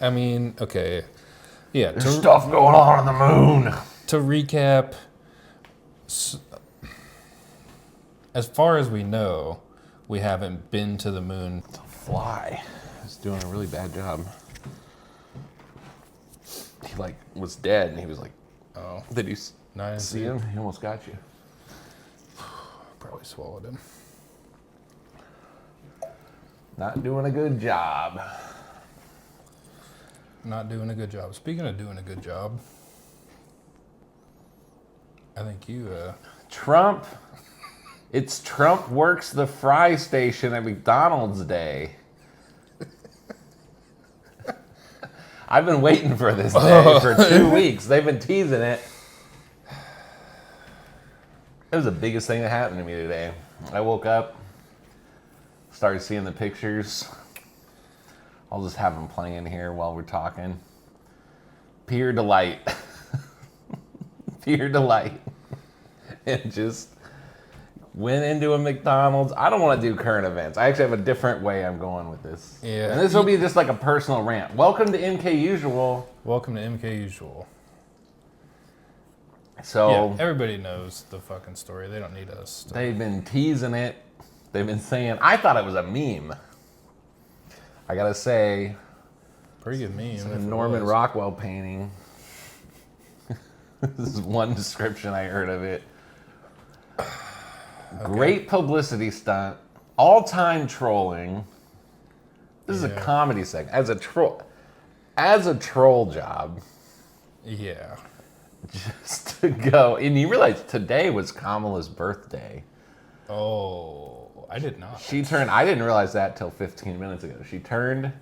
I mean, okay. Yeah. There's stuff going on the moon. To recap, as far as we know, we haven't been to the moon. The fly is doing a really bad job. He was dead, and he was like, Oh. Did you see him? He almost got you. Probably swallowed him. Not doing a good job. Not doing a good job. Speaking of doing a good job, I think you... Trump. It's Trump works the fry station at McDonald's Day. I've been waiting for this day for 2 weeks. They've been teasing it. It was the biggest thing that happened to me today. I woke up, started seeing the pictures. I'll just have them playing here while we're talking. Pure delight. Pure delight. And just went into a McDonald's. I don't want to do current events. I actually have a different way I'm going with this. Yeah. And this will be just like a personal rant. Welcome to MKUsual. Welcome to MKUsual. So yeah, everybody knows the fucking story. They don't need us. They've been teasing it. They've been saying, I thought it was a meme. I gotta say, pretty good meme. It's a Norman Rockwell painting. This is one description I heard of it. Okay. Great publicity stunt. All-time trolling. This is a comedy segment. As a troll job. Yeah. Just to go. And you realize today was Kamala's birthday. Oh, I did not. I didn't realize that till 15 minutes ago. She turned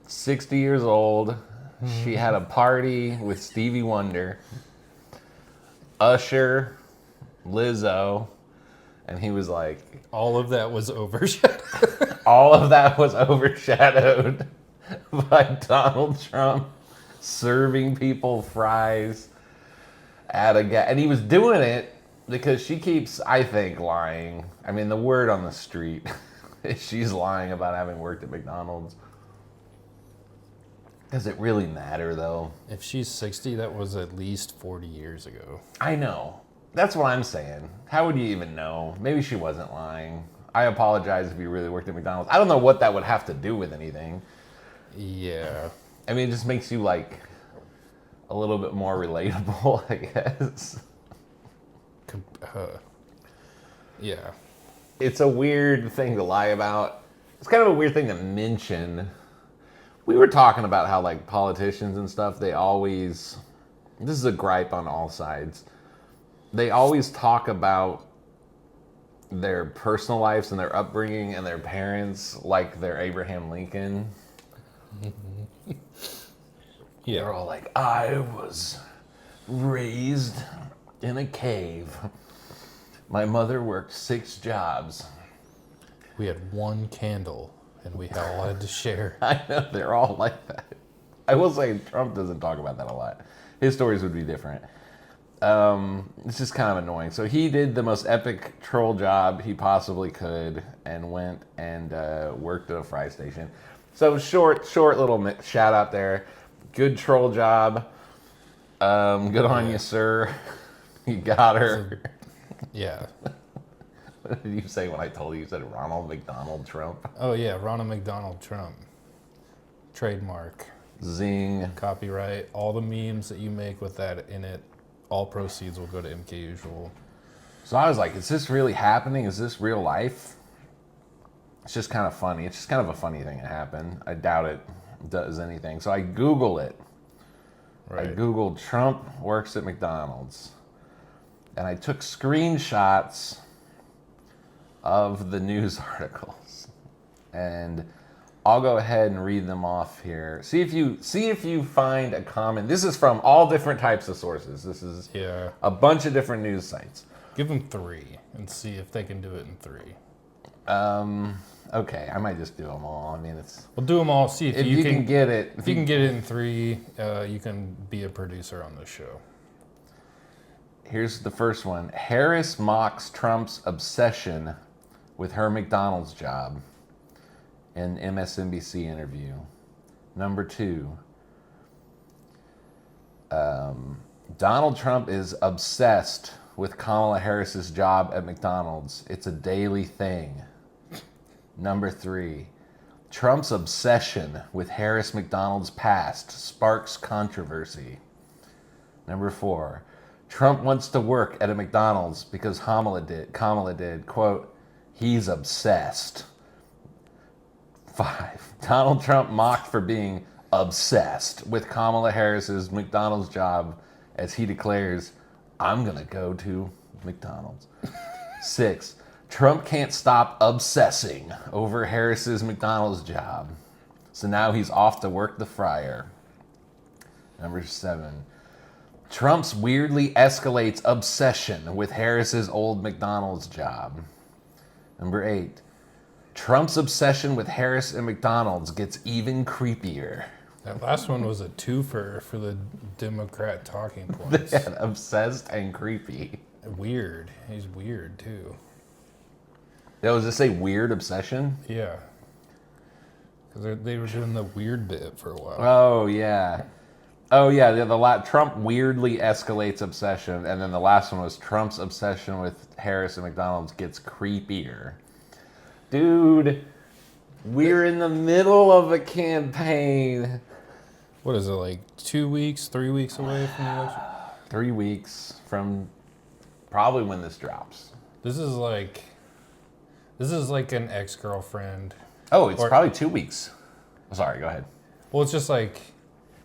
60 years old. She had a party with Stevie Wonder, Usher, Lizzo, and he was like... All of that was overshadowed. All of that was overshadowed by Donald Trump serving people fries at a gas... And he was doing it because she keeps, I think, lying. I mean, the word on the street is she's lying about having worked at McDonald's. Does it really matter, though? If she's 60, that was at least 40 years ago. I know. That's what I'm saying. How would you even know? Maybe she wasn't lying. I apologize if you really worked at McDonald's. I don't know what that would have to do with anything. Yeah. I mean, it just makes you, like, a little bit more relatable, I guess. Yeah. It's a weird thing to lie about. It's kind of a weird thing to mention. We were talking about how, like, politicians and stuff, they always... This is a gripe on all sides. They always talk about their personal lives and their upbringing and their parents like they're Abraham Lincoln. Yeah. They're all like, I was raised in a cave. My mother worked 6 jobs. We had one candle, and we all had to share. I know, they're all like that. I will say Trump doesn't talk about that a lot. His stories would be different. It's just kind of annoying. So he did the most epic troll job he possibly could and went and worked at a fry station. So short little shout out there. Good troll job. Good on you, sir. You got her. Yeah. What did you say when I told you? You said Ronald McDonald Trump. Oh, yeah. Ronald McDonald Trump. Trademark. Zing. Copyright. All the memes that you make with that in it, all proceeds will go to MKUsual. So I was like, is this really happening? Is this real life? It's just kind of funny. It's just kind of a funny thing that happened. I doubt it does anything. So I Google it. Right. I Googled Trump works at McDonald's. And I took screenshots of the news articles. And I'll go ahead and read them off here. See if you find a comment. This is from all different types of sources. This is a bunch of different news sites. Give them 3 and see if they can do it in 3. Okay, I might just do them all. I mean, we'll do them all. See if you can get it. If you can get it in 3, you can be a producer on this show. Here's the first one. Harris mocks Trump's obsession with her McDonald's job in MSNBC interview. Number 2, Donald Trump is obsessed with Kamala Harris's job at McDonald's. It's a daily thing. Number 3, Trump's obsession with Harris McDonald's past sparks controversy. Number 4, Trump wants to work at a McDonald's because Kamala did. Quote, he's obsessed. 5, Donald Trump mocked for being obsessed with Kamala Harris's McDonald's job as he declares, I'm going to go to McDonald's. 6, Trump can't stop obsessing over Harris's McDonald's job. So now he's off to work the fryer. Number 7, Trump's weirdly escalates obsession with Harris's old McDonald's job. Number 8, Trump's obsession with Harris and McDonald's gets even creepier. That last one was a twofer for the Democrat talking points. Yeah, obsessed and creepy. Weird. He's weird too. That was this a weird obsession? Yeah. Because they were doing the weird bit for a while. Oh yeah. Oh yeah. Trump weirdly escalates obsession, and then the last one was Trump's obsession with Harris and McDonald's gets creepier. Dude, we're in the middle of a campaign. What is it, like 2 weeks, 3 weeks away from the election? 3 weeks from probably when this drops. This is like an ex-girlfriend. Oh, it's probably 2 weeks. Sorry, go ahead. Well, it's just like,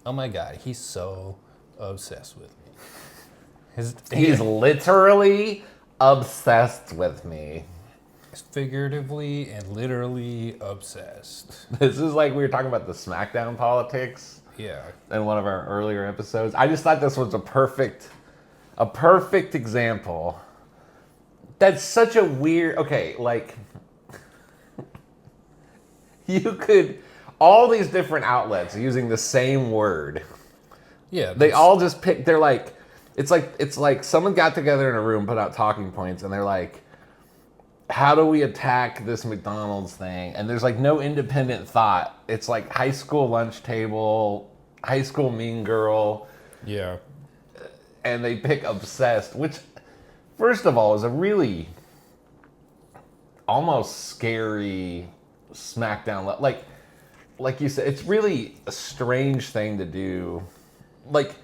oh my God, he's so obsessed with me. He's literally obsessed with me. Figuratively and literally obsessed. This is like we were talking about the SmackDown politics. Yeah. In one of our earlier episodes. I just thought this was a perfect example. That's such a weird, okay, like, you could, all these different outlets using the same word. Yeah. They all just pick, they're like, it's like someone got together in a room, put out talking points, and they're like, how do we attack this McDonald's thing? And there's like no independent thought. It's like high school lunch table, high school mean girl. Yeah. And they pick obsessed, which first of all is a really almost scary SmackDown. Like you said, it's really a strange thing to do. Like,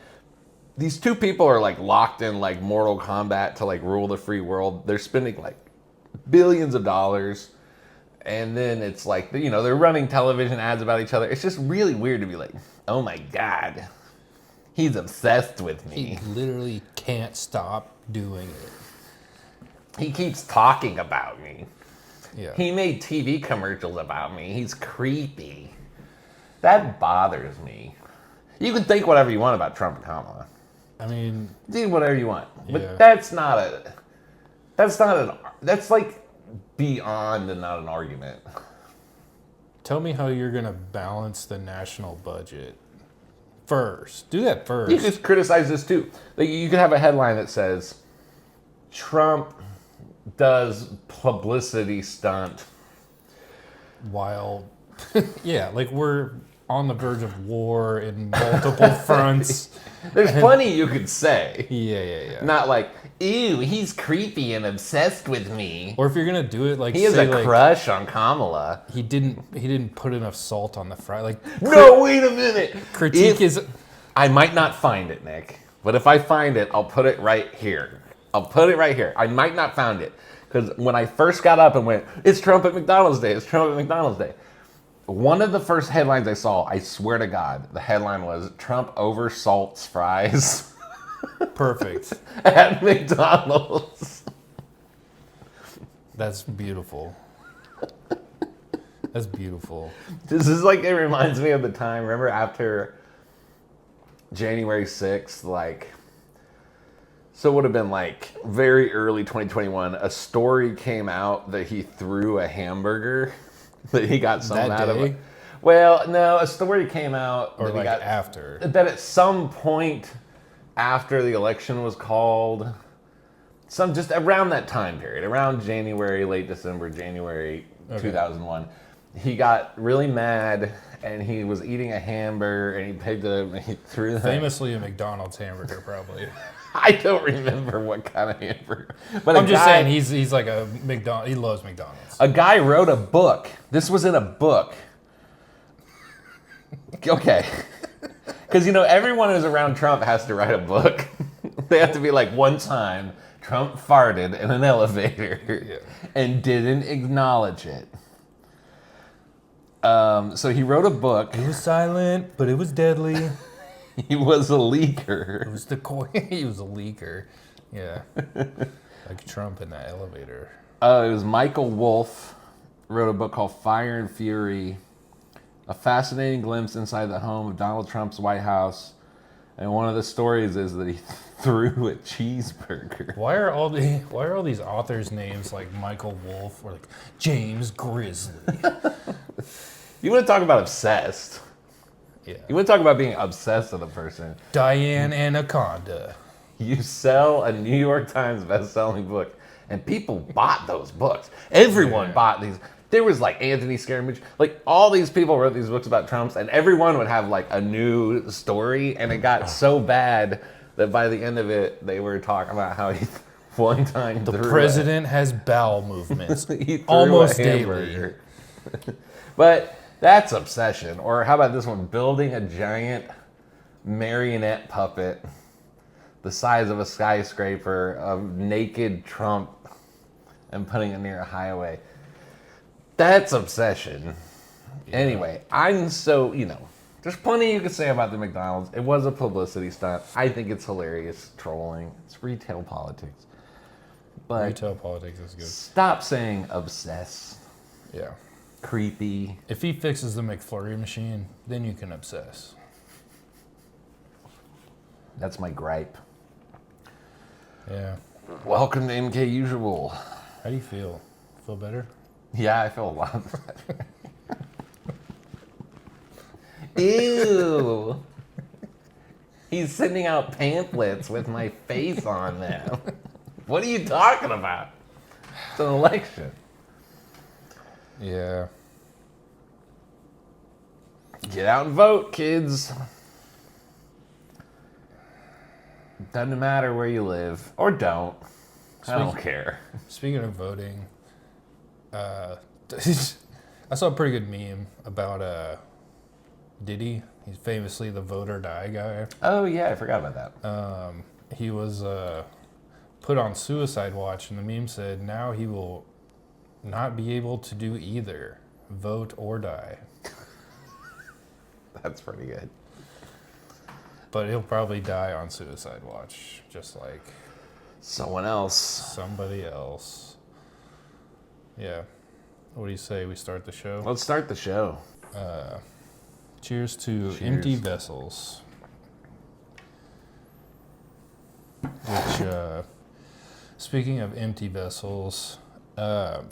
these two people are like locked in like Mortal Kombat to like rule the free world. They're spending like billions of dollars, and then it's like, you know, they're running television ads about each other. It's just really weird to be like, oh my God, he's obsessed with me. He literally can't stop doing it. He keeps talking about me. Yeah. He made TV commercials about me. He's creepy. That bothers me. You can think whatever you want about Trump and Kamala. I mean, Do whatever you want. But Yeah. that's like beyond and not an argument. tell me how you're going to balance the national budget first. Do that first. You could criticize this too. Like, you could have a headline that says, Trump does publicity stunt. While, yeah, like we're on the verge of war in multiple fronts. There's plenty you could say. Yeah. Not like, ew, he's creepy and obsessed with me. Or if you're gonna do it, like He has say, a like, crush on Kamala. he didn't put enough salt on the fry. Like No, wait a minute. critique is I might not find it, Nick. But if I find it, I'll put it right here. I might not find it. Because when I first got up and went, it's Trump at McDonald's Day. It's Trump at McDonald's Day. One of the first headlines I saw, I swear to God, the headline was, Trump oversalts fries perfect. at McDonald's. That's beautiful. That's beautiful. This is like, it reminds me of the time, remember after January 6th, like, so it would have been like very early 2021, a story came out that he threw a hamburger, that he got something That out of day? it. Well, no, a story came out Or that like he got, after. that at some point after the election was called, just around that time period, around January, late December, January 2001, he got really mad and he was eating a hamburger, and he picked it up and he threw that. Famously a McDonald's hamburger, probably. I don't remember what kind of hamburger. But I'm just saying he's like a McDonald's. He loves McDonald's. A guy wrote a book. This was in a book. Okay. Because, everyone who's around Trump has to write a book. They have to be like, one time, Trump farted in an elevator and didn't acknowledge it. So he wrote a book. It was silent, but it was deadly. He was a leaker. It was he was a leaker. Yeah. Like Trump in that elevator. It was Michael Wolff wrote a book called Fire and Fury, a fascinating glimpse inside the home of Donald Trump's White House. And one of the stories is that he threw a cheeseburger. Why are all these authors' names like Michael Wolff or like James Grizzly? You want to talk about obsessed? Yeah. You want to talk about being obsessed with a person? Diane Anaconda. You sell a New York Times best-selling book, and people bought those books. Everyone bought these. There was like Anthony Scaramouche. Like all these people wrote these books about Trumps, and everyone would have like a new story, and it got so bad that by the end of it, they were talking about how he one time the president has bowel movements he almost daily. But that's obsession. Or how about this one? Building a giant marionette puppet the size of a skyscraper of naked Trump and putting it near a highway. That's obsession. Yeah. Anyway, there's plenty you could say about the McDonald's. It was a publicity stunt. I think it's hilarious trolling. It's retail politics. But retail politics is good. Stop saying obsess. Yeah. Creepy. If he fixes the McFlurry machine, then you can obsess. That's my gripe. Yeah. Welcome to MKUsual. How do you feel? Feel better? Yeah, I feel a lot better. Ew. He's sending out pamphlets with my face on them. What are you talking about? It's an election. Yeah. Get out and vote, kids. Doesn't matter where you live. Or don't. I don't care. Speaking of voting, I saw a pretty good meme about Diddy. He's famously the vote or die guy. Oh, yeah, I forgot about that. He was put on suicide watch, and the meme said, now he will not be able to do either, vote or die. That's pretty good. But he'll probably die on suicide watch, just like someone else. Somebody else. Yeah. What do you say we start the show? Let's start the show. Cheers to empty vessels. Which, speaking of empty vessels,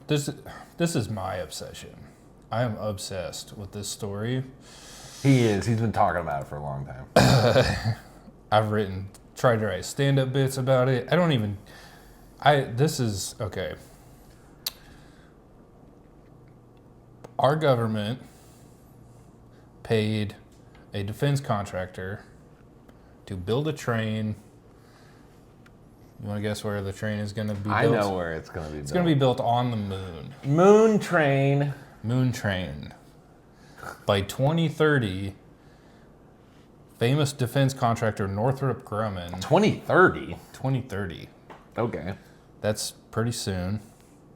this is my obsession. I am obsessed with this story. He is. He's been talking about it for a long time. I've tried to write stand-up bits about it. Okay. Our government paid a defense contractor to build a train. You want to guess where the train is going to be built? I know where it's going to be built. It's going to be built on the moon. Moon train. Moon train. By 2030, famous defense contractor Northrop Grumman. 2030? 2030. Okay. That's pretty soon.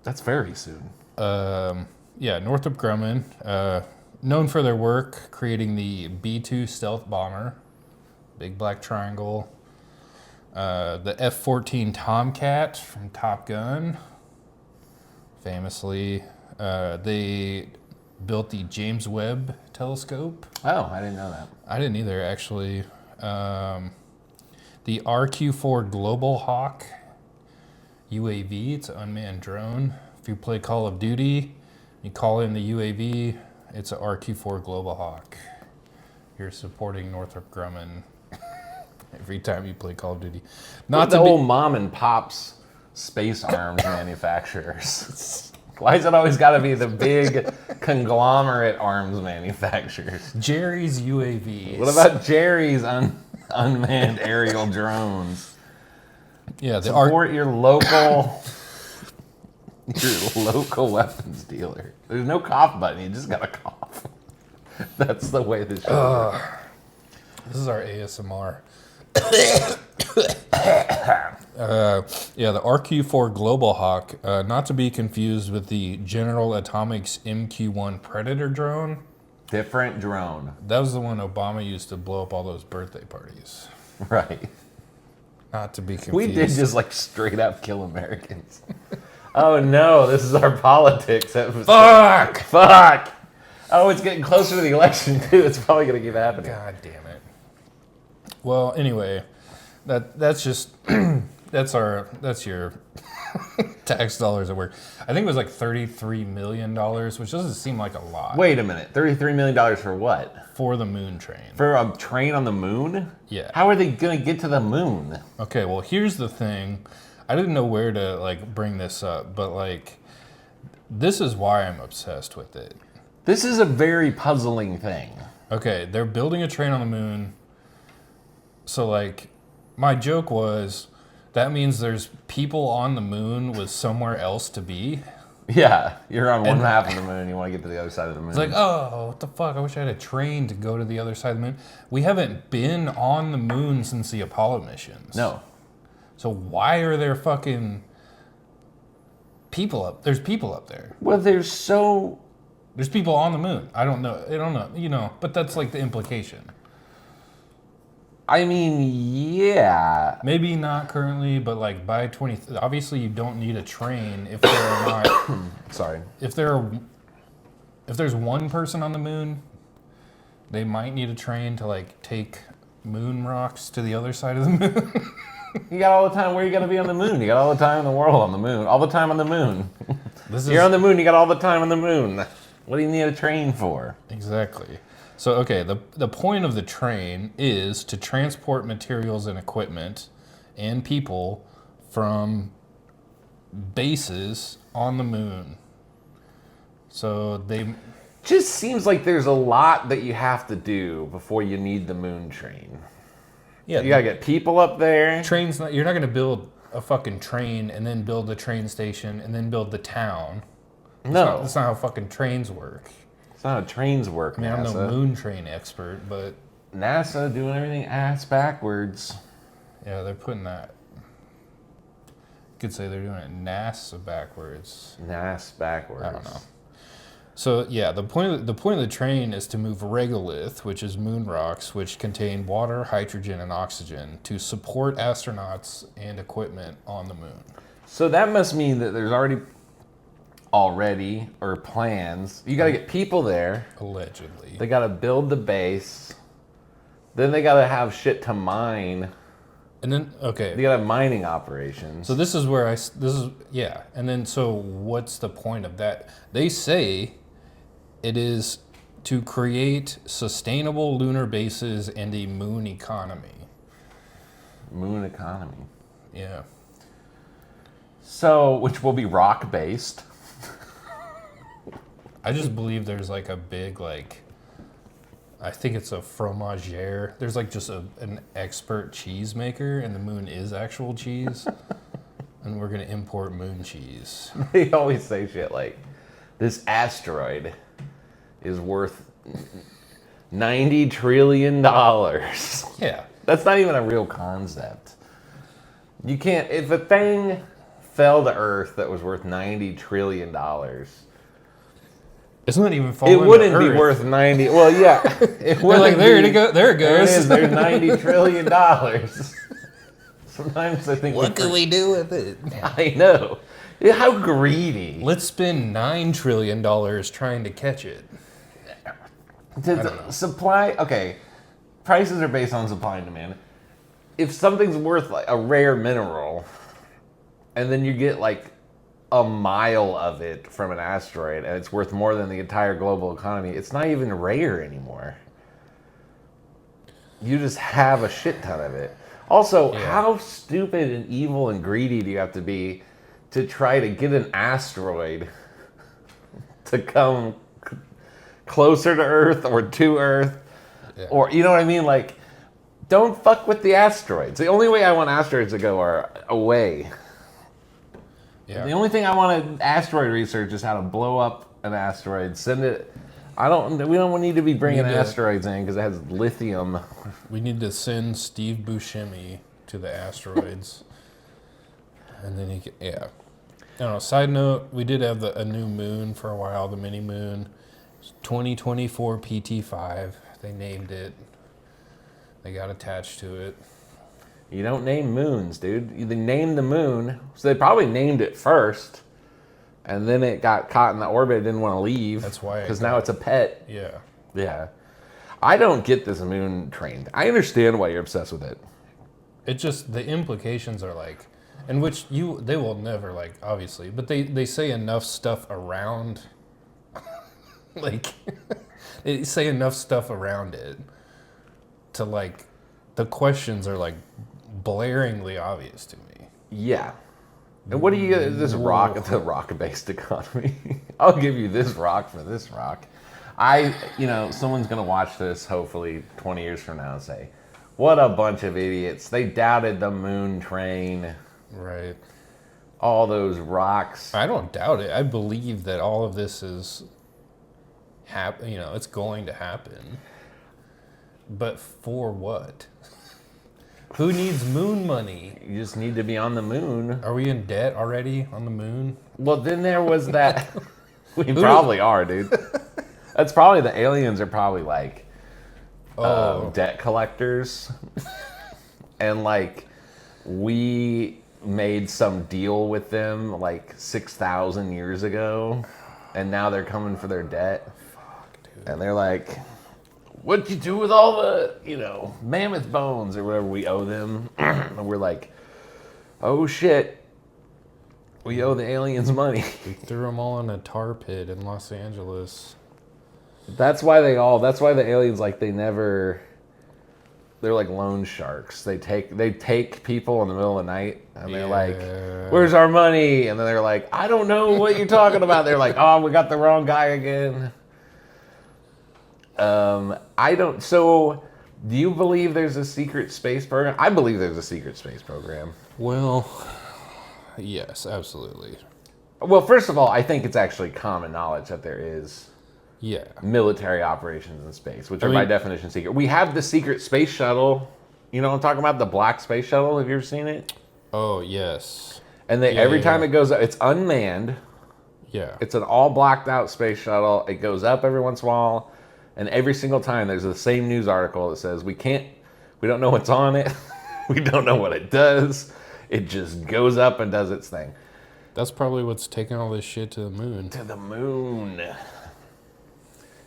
That's very soon. Yeah, Northrop Grumman, known for their work creating the B-2 stealth bomber, big black triangle, the F-14 Tomcat from Top Gun, famously. They built the James Webb telescope. Oh, I didn't know that. I didn't either, actually. The RQ-4 Global Hawk UAV, it's an unmanned drone. If you play Call of Duty, you call in the UAV, it's an RQ-4 Global Hawk. You're supporting Northrop Grumman every time you play Call of Duty. Not the old mom and pops space arms manufacturers. Why is it always got to be the big conglomerate arms manufacturers. Jerry's UAVs. What about Jerry's unmanned aerial drones? Yeah, the Support your local weapons dealer. There's no cough button. You just gotta cough. That's the way this should work. This is our ASMR. Yeah, the RQ-4 Global Hawk, not to be confused with the General Atomics MQ-1 Predator drone. Different drone. That was the one Obama used to blow up all those birthday parties. Right. Not to be confused. We did just like straight up kill Americans. Oh no, this is our politics episode. Fuck! Oh, it's getting closer to the election too. It's probably gonna keep happening. God damn it. Well, anyway, that's just that's your tax dollars at work. I think it was like $33 million, which doesn't seem like a lot. Wait a minute, $33 million for what? For the moon train. For a train on the moon? Yeah. How are they gonna get to the moon? Okay, well here's the thing. I didn't know where to like bring this up, but like this is why I'm obsessed with it. This is a very puzzling thing. Okay, they're building a train on the moon. So like my joke was that means there's people on the moon with somewhere else to be. Yeah, you're on one half of the moon, you want to get to the other side of the moon. It's like, oh, what the fuck? I wish I had a train to go to the other side of the moon. We haven't been on the moon since the Apollo missions. No. So why are there fucking people up? There's people up there. Well, there's people on the moon. I don't know, but that's like the implication. I mean, yeah. Maybe not currently, but like by obviously you don't need a train if there are not. Sorry. If there's one person on the moon, they might need a train to like take moon rocks to the other side of the moon. You got all the time where you got to be on the moon. You got all the time in the world on the moon. All the time on the moon. You're on the moon, you got all the time on the moon. What do you need a train for? Exactly. So, okay, the point of the train is to transport materials and equipment and people from bases on the moon. So they... Just seems like there's a lot that you have to do before you need the moon train. Yeah, you gotta get people up there. You're not gonna build a fucking train and then build the train station and then build the town. No. That's not how fucking trains work. It's not how trains work, I mean, NASA. I'm no moon train expert, but... NASA doing everything ass backwards. Yeah, they're putting that... You could say they're doing it NASA backwards. NASA backwards. I don't know. So, yeah, the point of the train is to move regolith, which is moon rocks, which contain water, hydrogen, and oxygen, to support astronauts and equipment on the moon. So that must mean that there's already or plans. You got to get people there. Allegedly. They got to build the base. Then they got to have shit to mine. And then, okay. They got to have mining operations. So this is where yeah. And then, so what's the point of that? They say it is to create sustainable lunar bases and a moon economy. Moon economy. Yeah. So, which will be rock-based. I just believe there's like a big, like, I think it's a fromagère. There's like just an expert cheese maker, and the moon is actual cheese. And we're going to import moon cheese. They always say shit like, this asteroid is worth $90 trillion. Yeah. That's not even a real concept. You can't, if a thing fell to Earth that was worth $90 trillion, it's not even falling. It wouldn't be worth 90. Well, yeah. It We're like, there it goes. There's $90 trillion. Sometimes I think, what can we do with it? I know. How greedy. Let's spend $9 trillion trying to catch it. Supply, okay, prices are based on supply and demand. If something's worth like a rare mineral, and then you get like a mile of it from an asteroid, and it's worth more than the entire global economy, it's not even rare anymore. You just have a shit ton of it. Also, how stupid and evil and greedy do you have to be to try to get an asteroid to come closer to Earth or to Earth. Yeah. Or, you know what I mean? Like, don't fuck with the asteroids. The only way I want asteroids to go are away. Yeah. The only thing I want to asteroid research is how to blow up an asteroid, send it. We don't need to be bringing asteroids in because it has lithium. We need to send Steve Buscemi to the asteroids. And then he can, yeah. I don't know, side note, we did have a new moon for a while, the mini moon. 2024 PT5. They named it. They got attached to it. You don't name moons, dude. They named the moon. So they probably named it first. And then it got caught in the orbit. It didn't want to leave. That's why. Because now it's a pet. Yeah. Yeah. I don't get this moon train. I understand why you're obsessed with it. It just, the implications are like, in which they will never, like, obviously, but they say enough stuff around, like, they say enough stuff around it to, like, the questions are, like, blaringly obvious to me. Yeah. And what do you get this rock, the rock-based economy? I'll give you this rock for this rock. Someone's going to watch this hopefully 20 years from now and say, what a bunch of idiots. They doubted the moon train. Right. All those rocks. I don't doubt it. I believe that all of this is, it's going to happen. But for what? Who needs moon money? You just need to be on the moon. Are we in debt already on the moon? Well, then there was that. We probably are, dude. That's probably the aliens are probably like debt collectors. And like we made some deal with them like 6,000 years ago. And now they're coming for their debt. Fuck, dude. And they're like, what'd you do with all the, mammoth bones or whatever we owe them? And we're like, oh shit, we owe the aliens money. We threw them all in a tar pit in Los Angeles. That's why the aliens, like, they're like loan sharks. They take people in the middle of the night and they're like, where's our money? And then they're like, I don't know what you're talking about. They're like, oh, we got the wrong guy again. So do you believe there's a secret space program? I believe there's a secret space program. Well, yes, absolutely. Well, first of all, I think it's actually common knowledge that there is military operations in space, which are by definition secret. We have the secret space shuttle. You know what I'm talking about? The black space shuttle. Have you ever seen it? Oh, yes. And every time it goes up, it's unmanned. Yeah. It's an all blacked out space shuttle. It goes up every once in a while. And every single time there's the same news article that says, we don't know what's on it. We don't know what it does. It just goes up and does its thing. That's probably what's taking all this shit to the moon. To the moon.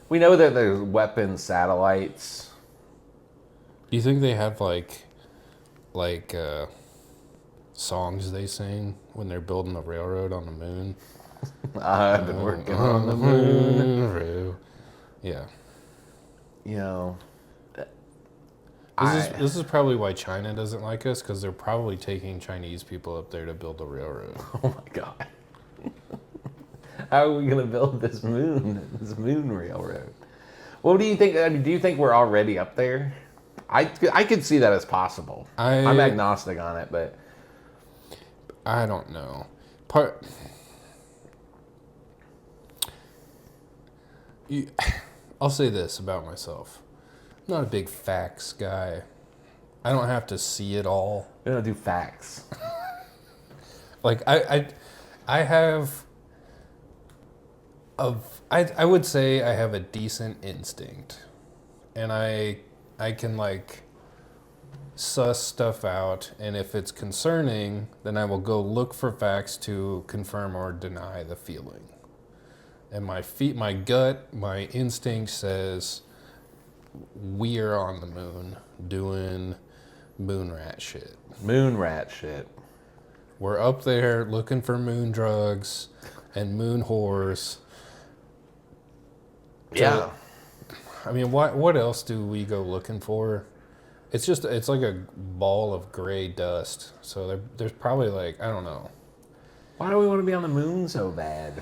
We know that there's weapon satellites. Do you think they have like songs they sing when they're building the railroad on the moon? I've been working on the moon. Yeah. This is probably why China doesn't like us, because they're probably taking Chinese people up there to build the railroad. Oh my God. How are we going to build this moon railroad? What do you think? I mean, do you think we're already up there? I could see that as possible. I'm agnostic on it, but I don't know. I'll say this about myself. I'm not a big facts guy. I don't have to see it all. We don't do facts. Like I would say I have a decent instinct, and I can like suss stuff out, and if it's concerning, then I will go look for facts to confirm or deny the feeling. And my gut, my instinct says we are on the moon doing moon rat shit. Moon rat shit. We're up there looking for moon drugs and moon whores. Yeah. I mean, what else do we go looking for? It's like a ball of gray dust. So there's probably like, I don't know. Why do we want to be on the moon so bad?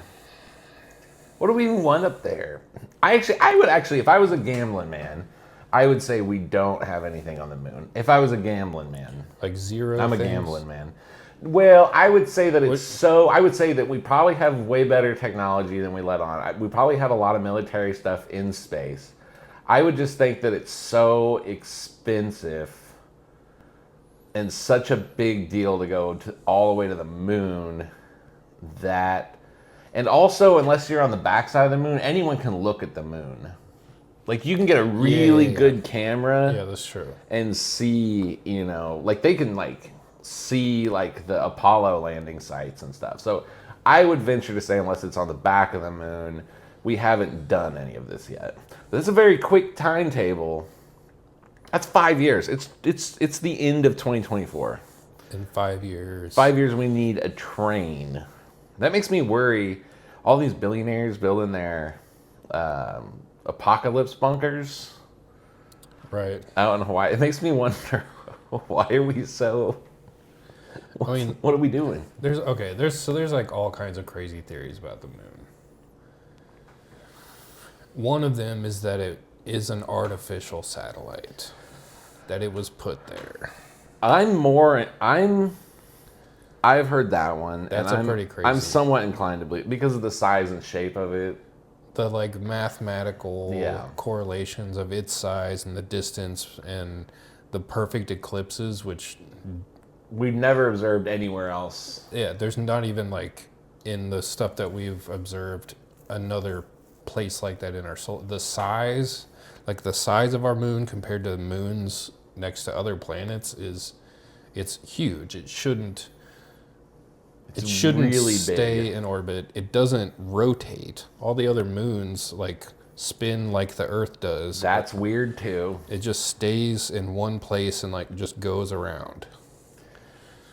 What do we even want up there? I would actually, if I was a gambling man, I would say we don't have anything on the moon. If I was a gambling man, Like zero. I'm a things? gambling man. Well, I would say that What- I would say that we probably have way better technology than we let on. We probably have a lot of military stuff in space. I would just think that it's so expensive and such a big deal to go all the way to the moon that, and also unless you're on the backside of the moon, anyone can look at the moon. Like you can get a really good camera Yeah, that's true. and see, like they can like see like the Apollo landing sites and stuff. So I would venture to say, unless it's on the back of the moon, we haven't done any of this yet. This is a very quick timetable. That's 5 years. It's the end of 2024. In 5 years. 5 years, we need a train. That makes me worry. All these billionaires building their apocalypse bunkers Right. out in Hawaii. It makes me wonder, why are we so? I mean, What are we doing? there's like all kinds of crazy theories about the moon. One of them is that it is an artificial satellite, that it was put there. I've heard that one. That's and pretty crazy. I'm somewhat inclined to believe because of the size and shape of it. The like mathematical Yeah. correlations of its size and the distance and the perfect eclipses, which We've never observed anywhere else. yeah, there's not even like in the stuff that we've observed another place like that in our solar. The size of our moon compared to the moons next to other planets it's huge. It shouldn't really stay big. in orbit. It doesn't rotate. All the other moons like spin like the Earth does. That's weird too. It just stays in one place and like just goes around.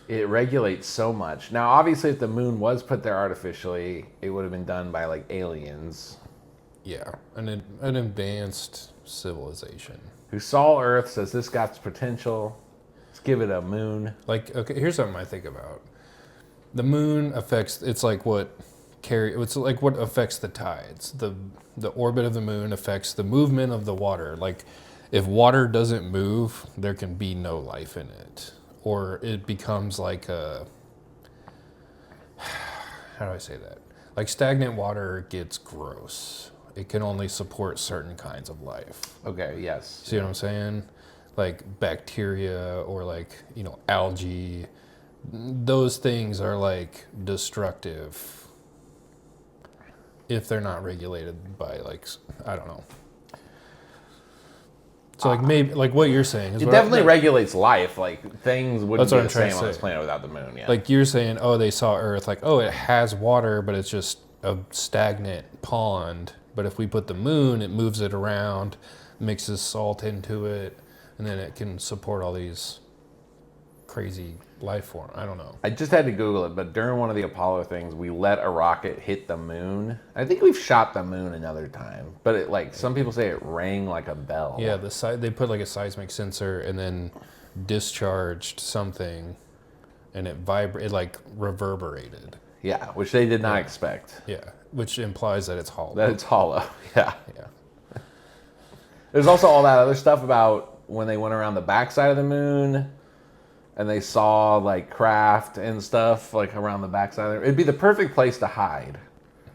It regulates so much. Now, obviously, if the moon was put there artificially, it would have been done by like aliens Yeah, an advanced civilization. who saw Earth, says this got potential. Let's give it a moon. Like, okay, here's something I think about. The moon affects. It's like what affects the tides. The orbit of the moon affects the movement of the water. Like, if water doesn't move, there can be no life in it, or it becomes like a. How do I say that? Like stagnant water gets gross. It can only support certain kinds of life. Okay, yes. See what I'm saying? Like bacteria or like, algae. Those things are like destructive if they're not regulated by like, I don't know. So like maybe like what you're saying is It definitely regulates life. Like things wouldn't That's what be I'm the trying to same on this say. planet without the moon. Yeah. like you're saying, oh, they saw Earth, like, oh, it has water, but it's just a stagnant pond. But if we put the moon, it moves it around, mixes salt into it, and then it can support all these crazy life forms. I don't know. I just had to Google it, but during one of the Apollo things, we let a rocket hit the moon. I think we've shot the moon another time, but it like some people say it rang like a bell. Yeah, they put like a seismic sensor and then discharged something, and it like reverberated. Yeah, which they did not expect. Yeah, which implies that it's hollow. That it's hollow. Yeah. Yeah. There's also all that other stuff about when they went around the backside of the moon and they saw like craft and stuff like around the backside of it. It'd be the perfect place to hide.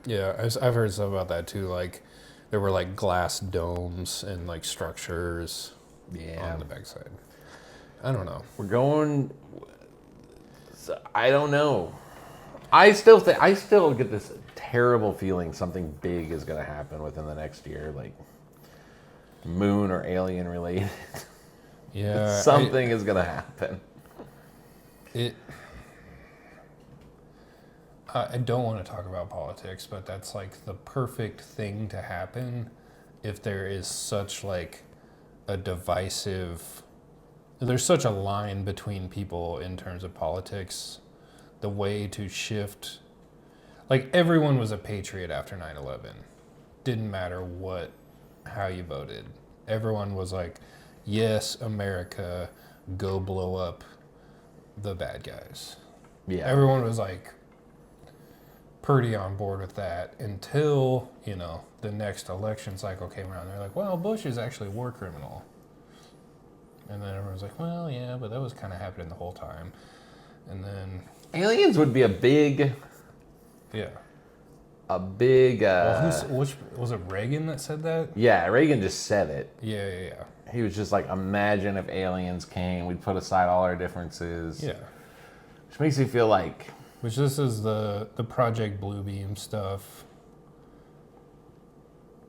Yeah, I've heard stuff about that too. Like there were like glass domes and like structures on the backside. I don't know. We're going. I don't know. I still get this terrible feeling something big is going to happen within the next year, like moon or alien related. Yeah, Something is going to happen. I don't want to talk about politics, but that's like the perfect thing to happen if there is such like a divisive. There's such a line between people in terms of politics. The way to shift, like everyone was a patriot after 9/11. Didn't matter how you voted. Everyone was like, yes, America, go blow up the bad guys. Yeah. Everyone was like pretty on board with that until, the next election cycle came around. They're like, well, Bush is actually a war criminal. And then everyone's like, well, yeah, but that was kind of happening the whole time. And then... Aliens would be a big... Yeah. A big... which was it Reagan that said that? Yeah, Reagan just said it. Yeah. He was just like, imagine if aliens came, we'd put aside all our differences. Yeah. Which makes me feel like... Which this is the Project Bluebeam stuff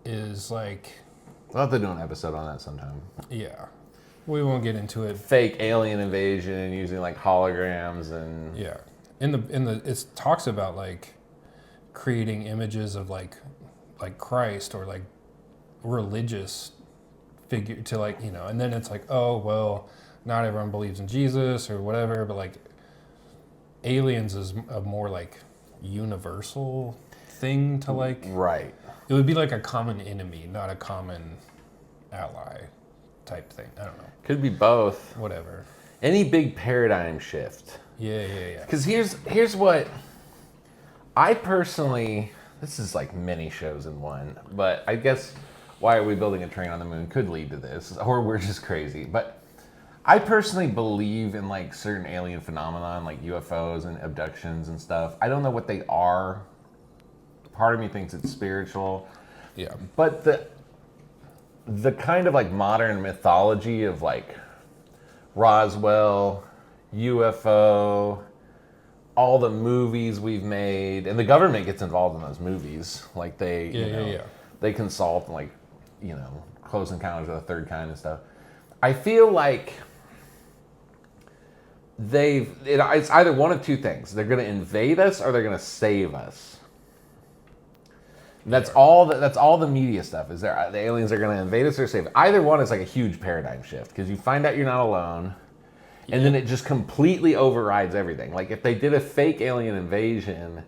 is like... We'll have to do an episode on that sometime. Yeah. We won't get into it. Fake alien invasion using like holograms and... Yeah. It talks about like creating images of like Christ or like religious figure to like, and then it's like, oh, well, not everyone believes in Jesus or whatever, but like aliens is a more like universal thing to like. Right. It would be like a common enemy, not a common ally type thing. I don't know. Could be both. Whatever. Any big paradigm shift. Yeah. Because here's what I personally, this is like many shows in one, but I guess why are we building a train on the moon could lead to this, or we're just crazy. But I personally believe in like certain alien phenomenon, like UFOs and abductions and stuff. I don't know what they are. Part of me thinks it's spiritual. Yeah. But the kind of like modern mythology of like Roswell, UFO, all the movies we've made, and the government gets involved in those movies. Like they, they consult and like, Close Encounters of the Third Kind and stuff. I feel like it's either one of two things. They're going to invade us or they're going to save us. That's all the media stuff is there. The aliens are going to invade us or save us. Either one is like a huge paradigm shift because you find out you're not alone. And then it just completely overrides everything. Like if they did a fake alien invasion,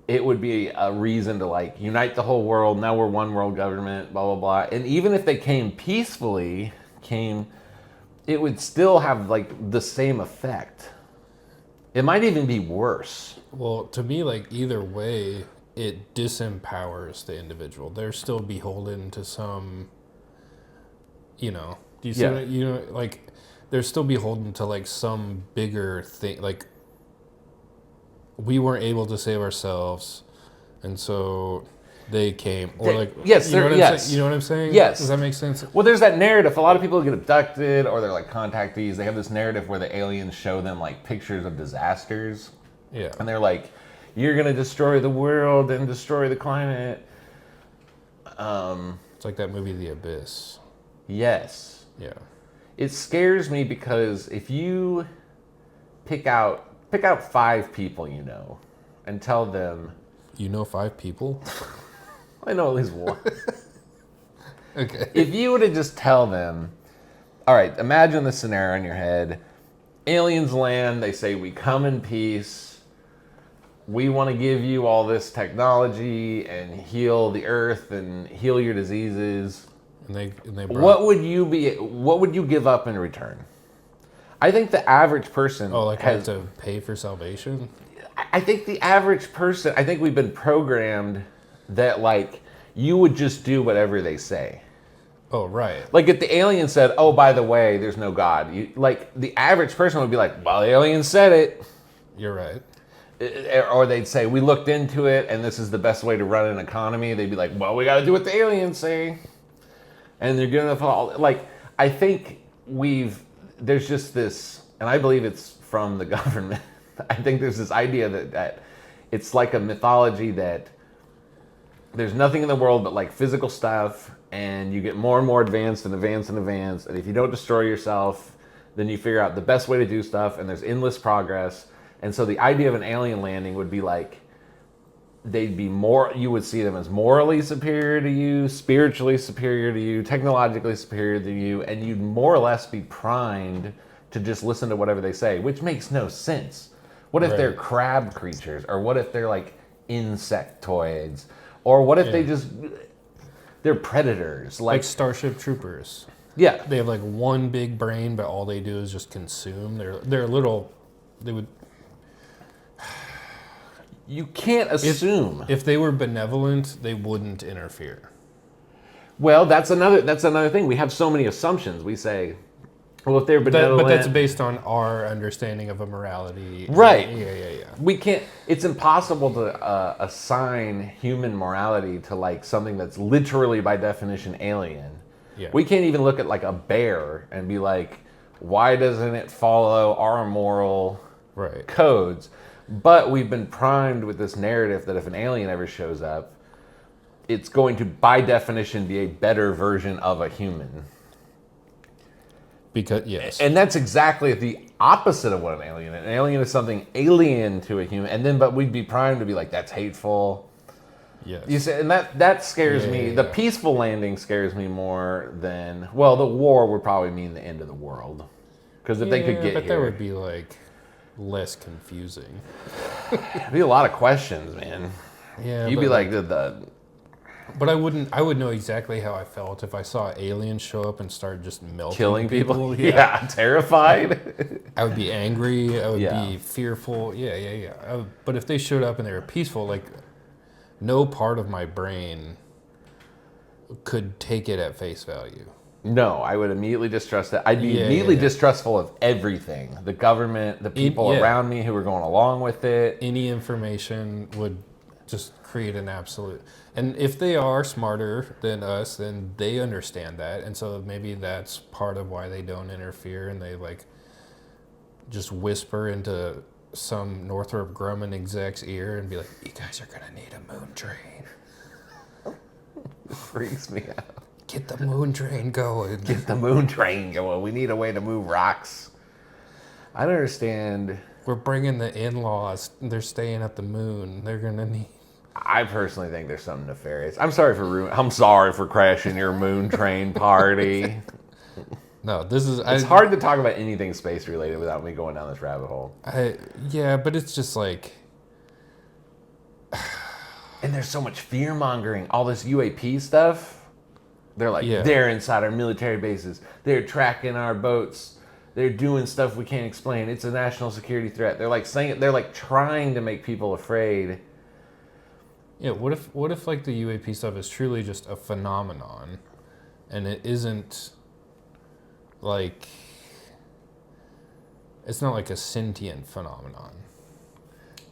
it would be a reason to like unite the whole world. Now we're one world government, blah, blah, blah. And even if they came peacefully, it would still have like the same effect. It might even be worse. Well, to me, like either way, it disempowers the individual. They're still beholden to some, do you see what, like they're still beholden to like some bigger thing. Like we weren't able to save ourselves, and so they came. Or like yes, you know what I'm yes. saying? You know what I'm saying? Yes. Does that make sense? Well, there's that narrative. A lot of people get abducted or they're like contactees. They have this narrative where the aliens show them like pictures of disasters. Yeah. And they're like, you're going to destroy the world and destroy the climate. It's like that movie, The Abyss. Yes. Yeah. It scares me because if you pick out 5 people and tell them... You know 5 people? I know at least one. Okay. If you were to just tell them, all right, imagine the scenario in your head. Aliens land, they say, we come in peace. We want to give you all this technology and heal the earth and heal your diseases. And they what would you give up in return? I think the average person has to pay for salvation. I think the average person, I think we've been programmed that like you would just do whatever they say. Oh, right. Like if the alien said, "Oh, by the way, there's no God," like the average person would be like, "Well, the alien said it." You're right. Or they'd say, "We looked into it, and this is the best way to run an economy." They'd be like, "Well, we got to do what the aliens say," and they're gonna fall. Like I think there's just this, and I believe it's from the government. I think there's this idea that it's like a mythology that there's nothing in the world but like physical stuff, and you get more and more advanced and advanced and advanced, and if you don't destroy yourself, then you figure out the best way to do stuff, and there's endless progress. And so the idea of an alien landing would be like, you would see them as morally superior to you, spiritually superior to you, technologically superior to you, and you'd more or less be primed to just listen to whatever they say, which makes no sense. What if they're crab creatures? Or what if they're like insectoids? Or what if they're predators? Like Starship Troopers. Yeah. They have like one big brain, but all they do is just consume. They're little, they would... You can't assume. If they were benevolent, they wouldn't interfere. Well, that's another thing. We have so many assumptions. We say, well, if they're benevolent, But that's based on our understanding of a morality. right? Yeah. We can't. It's impossible to assign human morality to like something that's literally by definition alien. Yeah. We can't even look at like a bear and be like, why doesn't it follow our moral Right. codes? But we've been primed with this narrative that if an alien ever shows up, it's going to, by definition, be a better version of a human. Because, yes. And that's exactly the opposite of what an alien is. An alien is something alien to a human, and then but we'd be primed to be like, that's hateful. Yes. You say, and that scares me. Yeah. The peaceful landing scares me more than, well, the war would probably mean the end of the world. Because if they could get but here, that would be like less confusing. it'd be a lot of questions, man. Yeah. You'd but be like the But I would know exactly how I felt if I saw aliens show up and start just melting killing people. Yeah. Terrified. I would be angry. I would Yeah. be fearful. Yeah. But if they showed up and they were peaceful, like no part of my brain could take it at face value. No, I would immediately distrust it. I'd be Yeah, immediately yeah. distrustful of everything. The government, the people yeah. around me who were going along with it. Any information would just create an absolute. And if they are smarter than us, then they understand that. And so maybe that's part of why they don't interfere and they like just whisper into some Northrop Grumman exec's ear and be like, you guys are going to need a moon train. It freaks me out. Get the moon train going. Get the moon train going. We need a way to move rocks. I don't understand. We're bringing the in-laws. They're staying at the moon. They're going to need... I personally think there's something nefarious. I'm sorry for crashing your moon train party. No, this is... It's hard to talk about anything space related without me going down this rabbit hole. Yeah, but it's just like... And there's so much fear mongering. All this UAP stuff. They're like, Yeah. they're inside our military bases. They're tracking our boats. They're doing stuff we can't explain. It's a national security threat. They're like saying it. They're like trying to make people afraid. Yeah, what if like the UAP stuff is truly just a phenomenon and it isn't like it's not like a sentient phenomenon.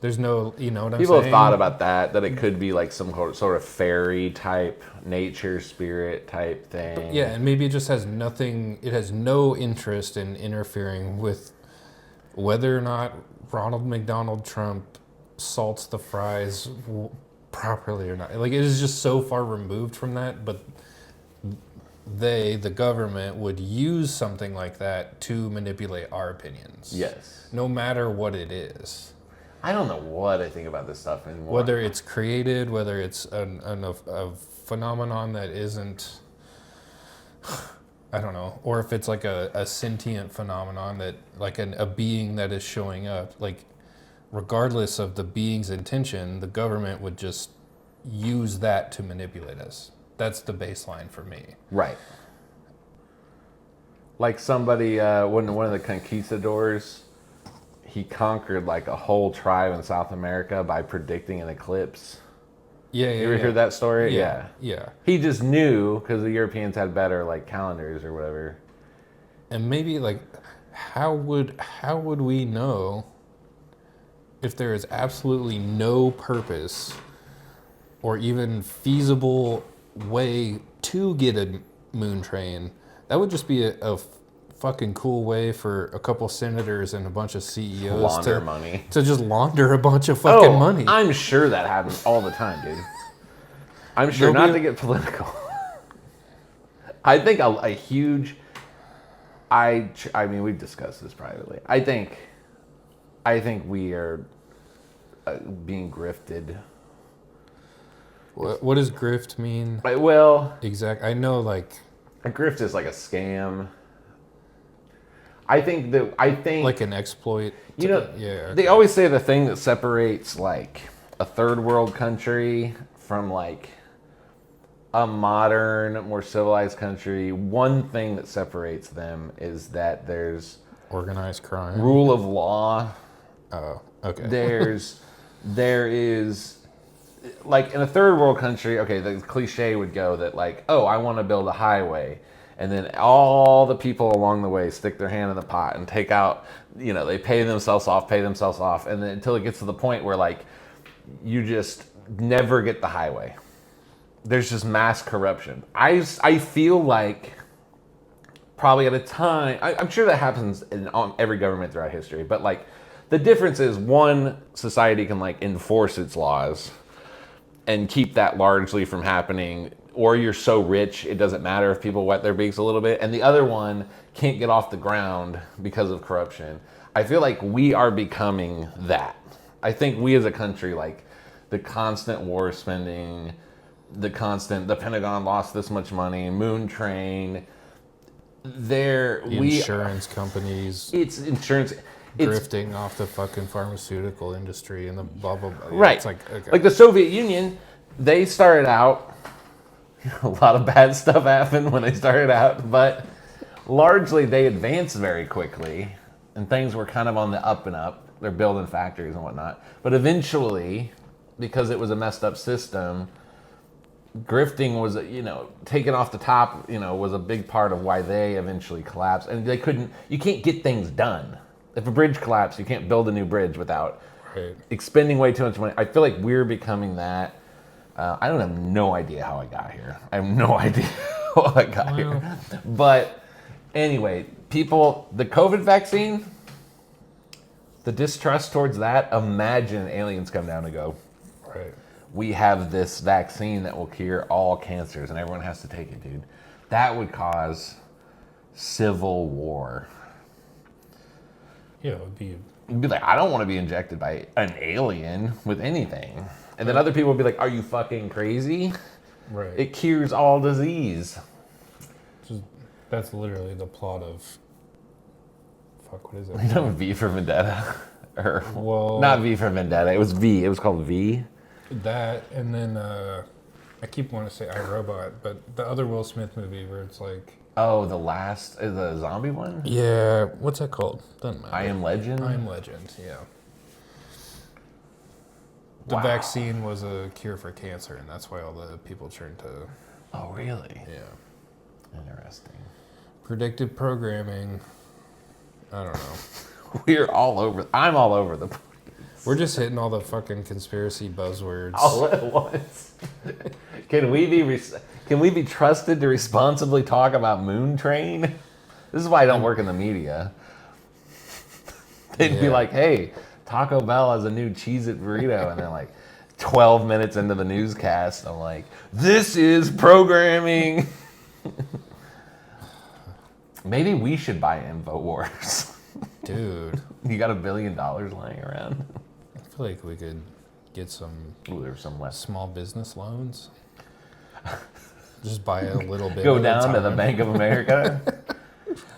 There's no, you know what I'm saying? People have thought about that it could be like some sort of fairy type, nature spirit type thing. Yeah, and maybe it just has nothing, it has no interest in interfering with whether or not Ronald McDonald Trump salts the fries properly or not. Like, it is just so far removed from that, but the government, would use something like that to manipulate our opinions. Yes. No matter what it is. I don't know what I think about this stuff anymore. Whether it's created, whether it's a phenomenon that isn't, I don't know, or if it's like a sentient phenomenon that, like a being that is showing up, like regardless of the being's intention, the government would just use that to manipulate us. That's the baseline for me. Right. Like somebody, one of the conquistadors, he conquered like a whole tribe in South America by predicting an eclipse. Yeah. You ever heard that story? Yeah. He just knew because the Europeans had better like calendars or whatever. And maybe like, how would we know if there is absolutely no purpose or even feasible way to get a moon train? That would just be a fucking cool way for a couple senators and a bunch of CEOs Launder money. to just launder a bunch of fucking money. I'm sure that happens all the time, dude. I'm sure, not to get political. I think a huge, I mean, we've discussed this privately. I think we are being grifted. What does grift mean? Well, I know, like, a grift is like a scam. I think like an exploit. Yeah. They always say the thing that separates like a third world country from like a modern, more civilized country. One thing that separates them is that there's Organized crime. rule of law. Oh, okay. There's there is, like, in a third world country, okay, the cliche would go that, like, oh, I want to build a highway. And then all the people along the way stick their hand in the pot and take out, they pay themselves off. And then until it gets to the point where, like, you just never get the highway. There's just mass corruption. I feel like probably at a time, I'm sure that happens in every government throughout history, but, like, the difference is one society can, like, enforce its laws and keep that largely from happening, or you're so rich it doesn't matter if people wet their beaks a little bit, and the other one can't get off the ground because of corruption. I feel like we are becoming that. I think we as a country, like, the constant war spending, the Pentagon lost this much money, moon train, insurance companies. It's insurance. Drifting off the fucking pharmaceutical industry and the blah, blah, blah. Right. It's like, okay. Like the Soviet Union, they started out, a lot of bad stuff happened when they started out, but largely they advanced very quickly and things were kind of on the up and up. They're building factories and whatnot. But eventually, because it was a messed up system, grifting was, taken off the top, was a big part of why they eventually collapsed. And you can't get things done. If a bridge collapsed, you can't build a new bridge without expending way too much money. I feel like we're becoming that. I don't have no idea how I got here. I have no idea how I got here. But anyway, the COVID vaccine, the distrust towards that, imagine aliens come down and go, right, we have this vaccine that will cure all cancers and everyone has to take it, dude. That would cause civil war. Yeah, it would be. You'd be like, I don't want to be injected by an alien with anything. And then other people would be like, are you fucking crazy? Right. It cures all disease. That's literally the plot of. Fuck, what is it? You know, V for Vendetta? Well, not V for Vendetta. It was V. It was called V. That, and then I keep wanting to say iRobot, but the other Will Smith movie where it's like. Oh, the zombie one? Yeah, what's that called? Doesn't matter. I Am Legend? I Am Legend, yeah. The vaccine was a cure for cancer, and that's why all the people turned to... Oh, really? Yeah. Interesting. Predictive programming. I don't know. We're all over... I'm all over the place. We're just hitting all the fucking conspiracy buzzwords. All at once. Can we be trusted to responsibly talk about Moon Train? This is why I don't work in the media. They'd be like, hey, Taco Bell has a new Cheez-It burrito. And they're like, 12 minutes into the newscast, I'm like, this is programming. Maybe we should buy InfoWars. Dude. You got $1 billion lying around? I feel like we could get some, there's some left. Small business loans. Just buy a little bit. Go down to the Bank of America.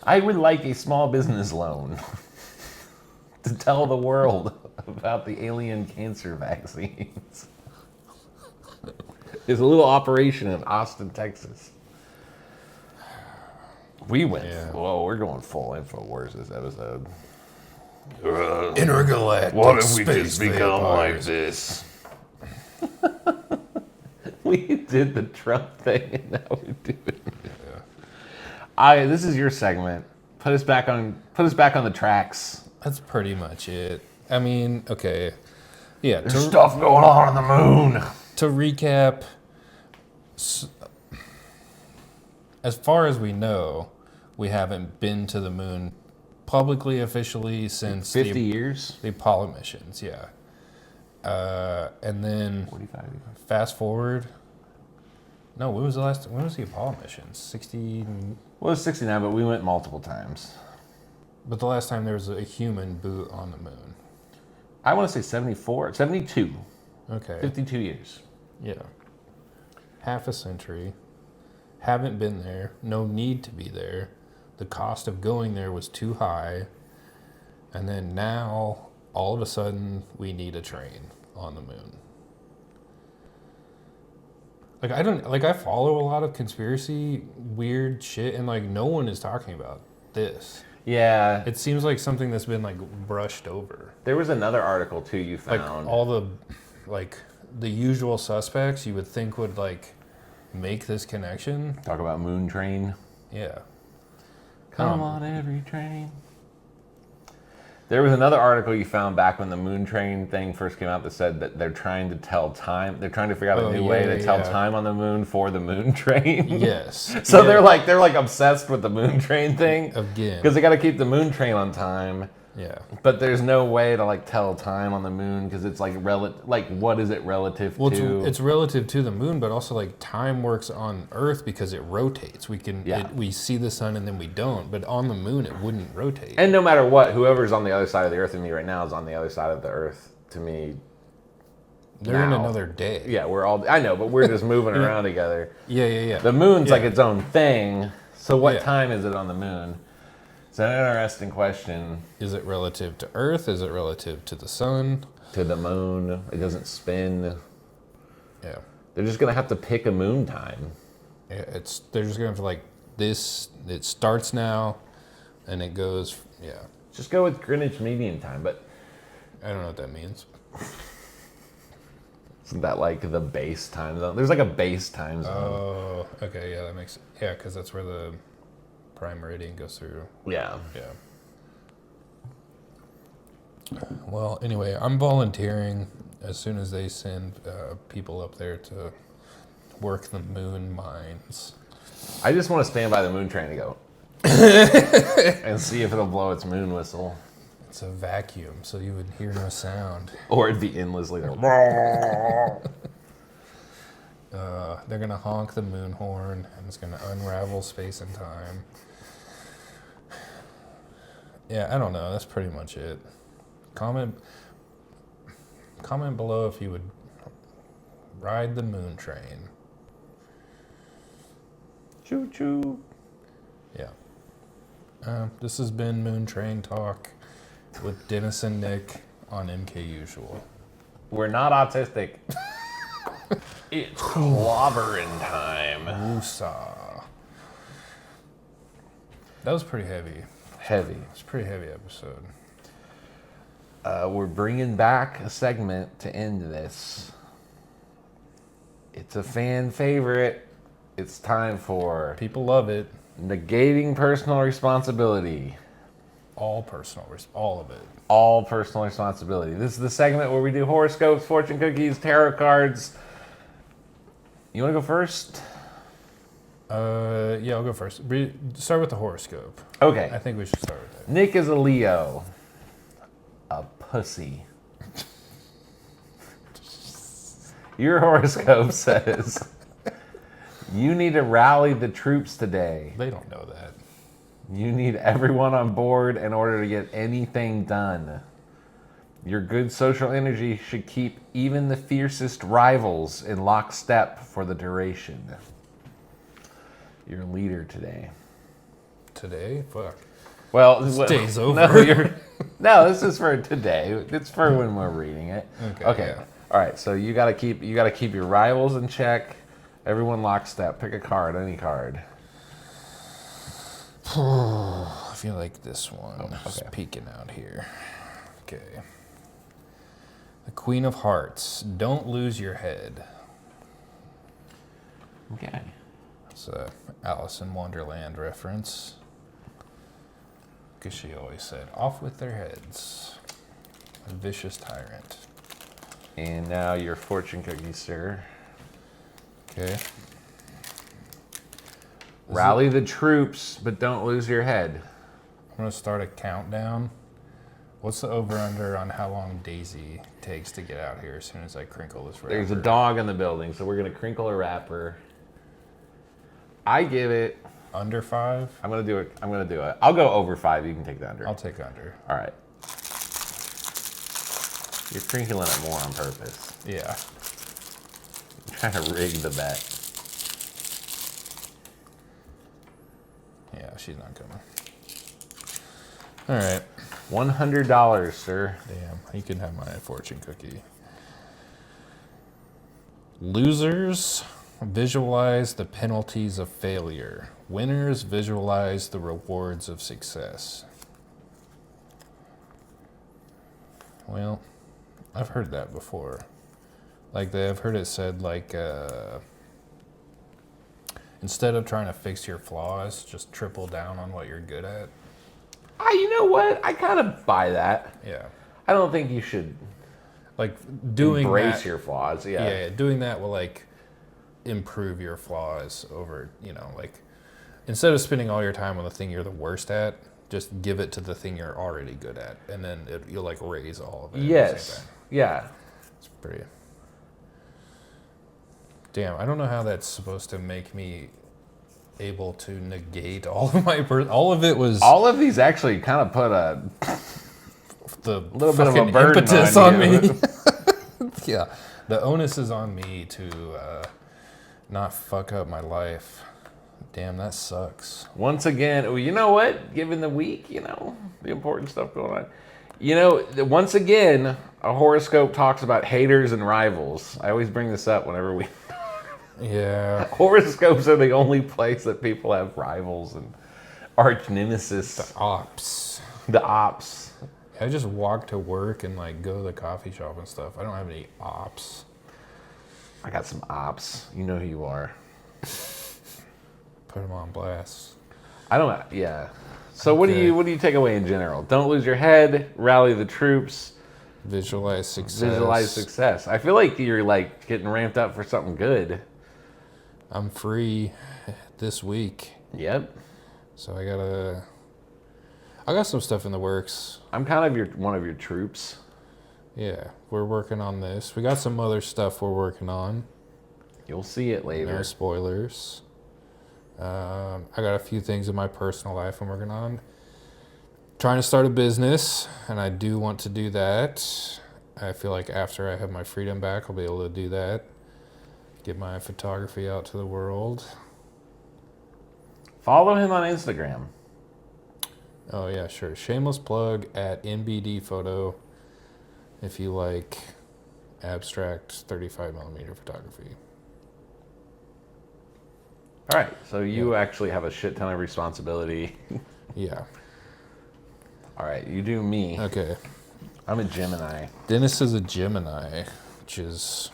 I would like a small business loan to tell the world about the alien cancer vaccines. It's a little operation in Austin, Texas. We went. Yeah. Whoa, we're going full InfoWars this episode. Intergalactic. What if we space just become like vampires. this? We did the Trump thing, and now we do it. Yeah. This is your segment. Put us back on the tracks. That's pretty much it. I mean, okay. Yeah. There's stuff going on the moon. To recap, as far as we know, we haven't been to the moon publicly, officially since 50 years? The Apollo missions, yeah. And then 45 years. Fast forward. No, when was the Apollo missions? 60. Well, it was 69, but we went multiple times. But the last time there was a human boot on the moon. I want to say 74, 72. Okay. 52 years. Yeah. Half a century. Haven't been there. No need to be there. The cost of going there was too high. And then now, all of a sudden, we need a train on the moon. I follow a lot of conspiracy weird shit, and no one is talking about this. Yeah. It seems like something that's been like brushed over. There was another article too you Like found. all the usual suspects you would think would like make this connection. Talk about moon train. Yeah. Come on every train. There was another article you found back when the moon train thing first came out that said that they're trying to tell time. They're trying to figure out a new way to tell time on the moon for the moon train. Yes. So they're like obsessed with the moon train thing again because they got to keep the moon train on time. Yeah. But there's no way to like tell time on the moon because it's like what is it relative to? It's relative to the moon, but also like time works on Earth because it rotates. We see the sun and then we don't, but on the moon it wouldn't rotate. And no matter what, whoever's on the other side of the Earth than me right now is on the other side of the Earth to me. They're in another day. Yeah, I know, but we're just moving around together. Yeah. The moon's like its own thing. So what time is it on the moon? It's an interesting question. Is it relative to Earth? Is it relative to the sun? To the moon. It doesn't spin. Yeah. They're just going to have to pick a moon time. Yeah, they're just going to have to like this, it starts now and it goes, yeah. Just go with Greenwich Median Time, but... I don't know what that means. Isn't that like the base time zone? There's like a base time zone. Oh, okay, yeah, that makes, yeah, because that's where the prime meridian goes through. Yeah. Well, anyway, I'm volunteering as soon as they send people up there to work the moon mines. I just want to stand by the moon train and go and see if it'll blow its moon whistle. It's a vacuum, so you would hear no sound. Or it'd be endlessly like, they're gonna honk the moon horn, and it's gonna unravel space and time. Yeah, I don't know. That's pretty much it. Comment below if you would ride the moon train. choo choo. Yeah. This has been Moon Train Talk with Dennis and Nick on MKUsual. We're not autistic. It's clobbering time. Woosah. That was pretty heavy. Heavy. It's a pretty heavy episode. We're bringing back a segment to end this. It's a fan favorite. It's time for People love it. negating personal responsibility. All of it. All personal responsibility. This is the segment where we do horoscopes, fortune cookies, tarot cards. You want to go first? Yeah, I'll go first. Start with the horoscope. Okay. I think we should start with that. Nick is a Leo. A pussy. Your horoscope says you need to rally the troops today. They don't know that. You need everyone on board in order to get anything done. Your good social energy should keep even the fiercest rivals in lockstep for the duration. Your leader today. Today? Fuck. Well, This day's over. No, this is for today. It's for when we're reading it. Okay. Yeah. All right. So you gotta keep your rivals in check. Everyone lockstep. Pick a card, any card. I feel like this one is peeking out here. Okay. The Queen of Hearts. Don't lose your head. Okay. It's a Alice in Wonderland reference. Because she always said, off with their heads. A vicious tyrant. And now your fortune cookie, sir. Okay. Rally the troops, but don't lose your head. I'm going to start a countdown. What's the over-under on how long Daisy takes to get out here as soon as I crinkle this wrapper? There's a dog in the building, so we're going to crinkle a wrapper. I give it... Under 5? I'm going to do it. I'll go over 5. You can take the under. I'll take under. All right. You're crinkling it more on purpose. Yeah. I'm trying to rig the bet. Yeah, she's not coming. All right. $100, sir. Damn, you can have my fortune cookie. Losers visualize the penalties of failure. Winners visualize the rewards of success. Well, I've heard that before. Like, I've heard it said, like, instead of trying to fix your flaws, just triple down on what you're good at. You know what? I kind of buy that. Yeah. I don't think you should Like, doing embrace that, your flaws. Yeah. yeah, doing that will, like, improve your flaws over, like, instead of spending all your time on the thing you're the worst at, just give it to the thing you're already good at, and then you'll, like, raise all of it. Yes. Yeah. It's pretty. Damn, I don't know how that's supposed to make me able to negate all of my all of it was All of these actually kind of put the little bit of a fucking burden impetus on on you. me. Yeah, the onus is on me to not fuck up my life. Damn, that sucks. Once again, well, you know what? Given the week, the important stuff going on. Once again, a horoscope talks about haters and rivals. I always bring this up whenever we... Yeah. Horoscopes are the only place that people have rivals and arch nemesis. Ops. The ops. I just walk to work and, like, go to the coffee shop and stuff. I don't have any ops. I got some ops. You know who you are. Put them on blast. I don't... Yeah. So what do you take away in general? Don't lose your head. Rally the troops. Visualize success. Visualize success. I feel like you're, like, getting ramped up for something good. I'm free this week. Yep. So I got some stuff in the works. I'm kind of one of your troops. Yeah, we're working on this. We got some other stuff we're working on. You'll see it later. No spoilers. I got a few things in my personal life I'm working on. Trying to start a business, and I do want to do that. I feel like after I have my freedom back, I'll be able to do that. Get my photography out to the world. Follow him on Instagram. Oh, yeah, sure. Shameless plug at NBD Photo if you like abstract 35mm photography. All right, so you actually have a shit ton of responsibility. Yeah. All right, you do me. Okay. I'm a Gemini. Dennis is a Gemini, which is...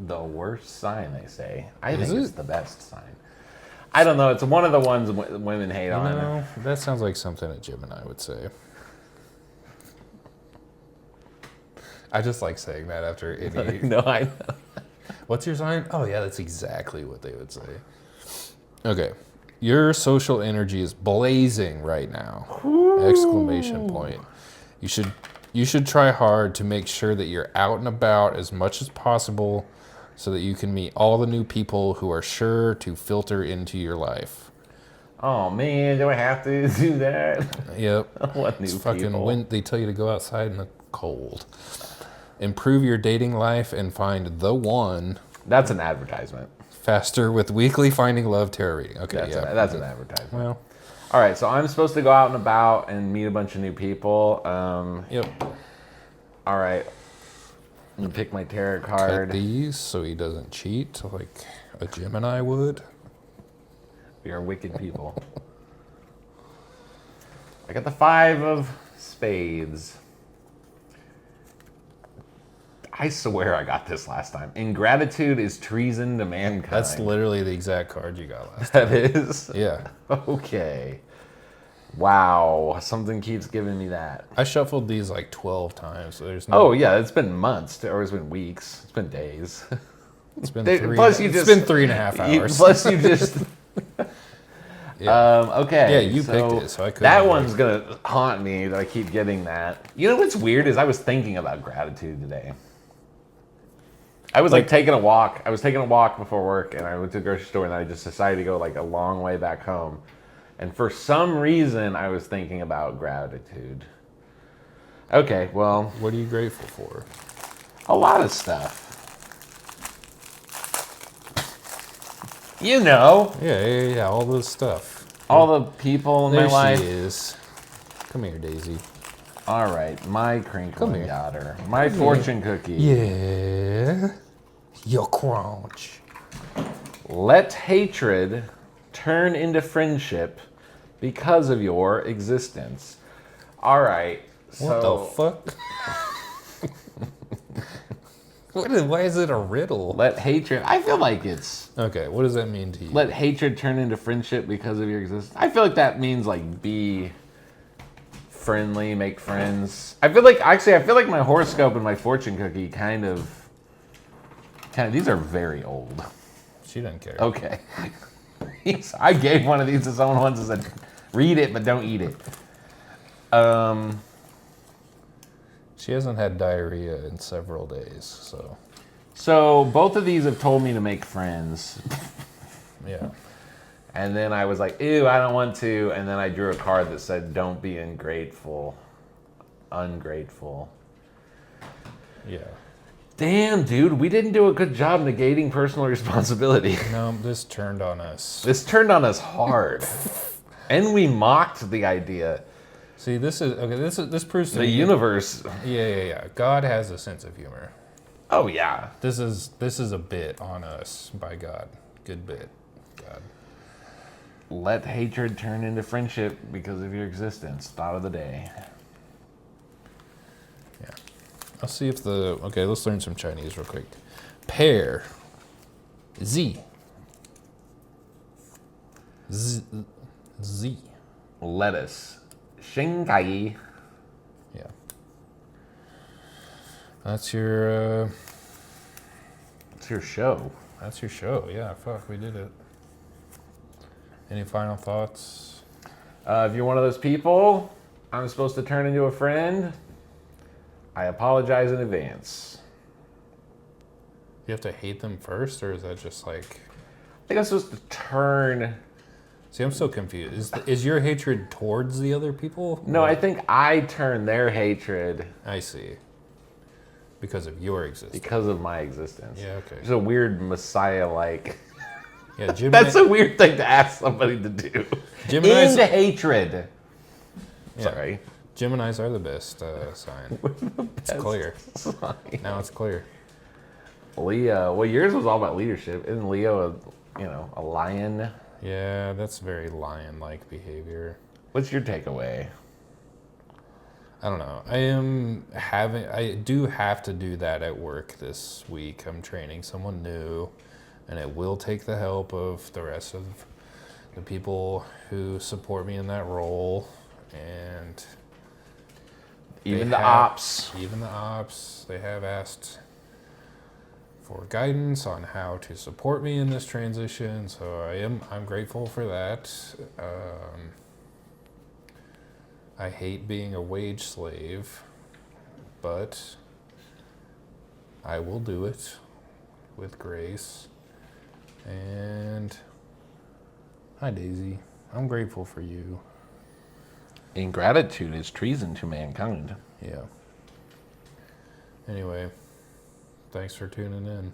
The worst sign, they say. I Is think it's it? the best sign. I don't know. It's one of the ones women hate on. No, that sounds like something a Gemini would say. I just like saying that after any... No, I know. What's your sign? Oh, yeah, that's exactly what they would say. Okay. Your social energy is blazing right now. Exclamation point. You should try hard to make sure that you're out and about as much as possible so that you can meet all the new people who are sure to filter into your life. Oh, man, do I have to do that? Yep. What new It's fucking people? they tell you to go outside in the cold. Improve your dating life and find the one That's an advertisement. faster with weekly Finding Love tarot reading. Okay, That's an advertisement. Well, All right, so I'm supposed to go out and about and meet a bunch of new people. yep. All right. I'm going to pick my tarot Cut card. these so he doesn't cheat like a Gemini would. We are wicked people. I got the 5 of Spades. I swear I got this last time. Ingratitude is treason to mankind. That's literally the exact card you got last time. That is? Yeah. Okay. Wow. Something keeps giving me that. I shuffled these like 12 times. So there's no... Oh, yeah. It's been months, or it's been weeks. It's been days. It's been Plus you it's just- been 3.5 hours. Plus you just... Yeah. Okay. Yeah, you picked it, so I couldn't That do it. one's going to haunt me that I keep getting that. You know what's weird is I was thinking about gratitude today. I was like taking a walk. I was taking a walk before work, and I went to the grocery store, and I just decided to go like a long way back home. And for some reason, I was thinking about gratitude. Okay, well, What are you grateful for? a lot of stuff. You know, Yeah. All this stuff. all the people in There my she life. is. Come here, Daisy. All right, my crinkling here. daughter, my fortune cookie. Yeah. Your crunch. Let hatred turn into friendship because of your existence. All right, What so the fuck? Why is it a riddle? Let hatred. I feel like it's. Okay, what does that mean to you? Let hatred turn into friendship because of your existence. I feel like that means like be friendly, make friends. I feel like my horoscope and my fortune cookie kind of these are very old. She doesn't care. Okay. I gave one of these to someone once and said, read it but don't eat it. She hasn't had diarrhea in several days, so. So both of these have told me to make friends. Yeah. And then I was like, ew, I don't want to. And then I drew a card that said, don't be ungrateful. Yeah. Damn, dude, we didn't do a good job negating personal responsibility. No, this turned on us. This turned on us hard. And we mocked the idea. See, this proves to The me. universe. Yeah. God has a sense of humor. Oh, yeah. This is a bit on us by God. Good bit. God. Let hatred turn into friendship because of your existence. Thought of the day. Yeah. I'll see if okay, let's learn some Chinese real quick. Pear. Z. Z. Lettuce. Shinkai. Yeah. That's your It's your show. that's your show. Yeah, fuck, we did it. Any final thoughts? If you're one of those people, I'm supposed to turn into a friend. I apologize in advance. You have to hate them first, or is that just like? I think I'm supposed to turn. See, I'm so confused. Is your hatred towards the other people? No, I think I turn their hatred I see. Because of your existence. because of my existence. Yeah, okay. It's a weird messiah-like. Yeah, Gemini. That's a weird thing to ask somebody to do. Gemini's- Into hatred. Yeah. Sorry. Geminis are the best sign. It's clear. Sign. Now it's clear. Leo. Well, yours was all about leadership. Isn't Leo a lion? Yeah, that's very lion-like behavior. What's your takeaway? I don't know. I do have to do that at work this week. I'm training someone new, and it will take the help of the rest of the people who support me in that role, and Even they the have- ops. Even the ops, they have asked for guidance on how to support me in this transition, so I'm grateful for that. I hate being a wage slave, but I will do it with grace. And hi, Daisy. I'm grateful for you. Ingratitude is treason to mankind. Yeah. Anyway, thanks for tuning in.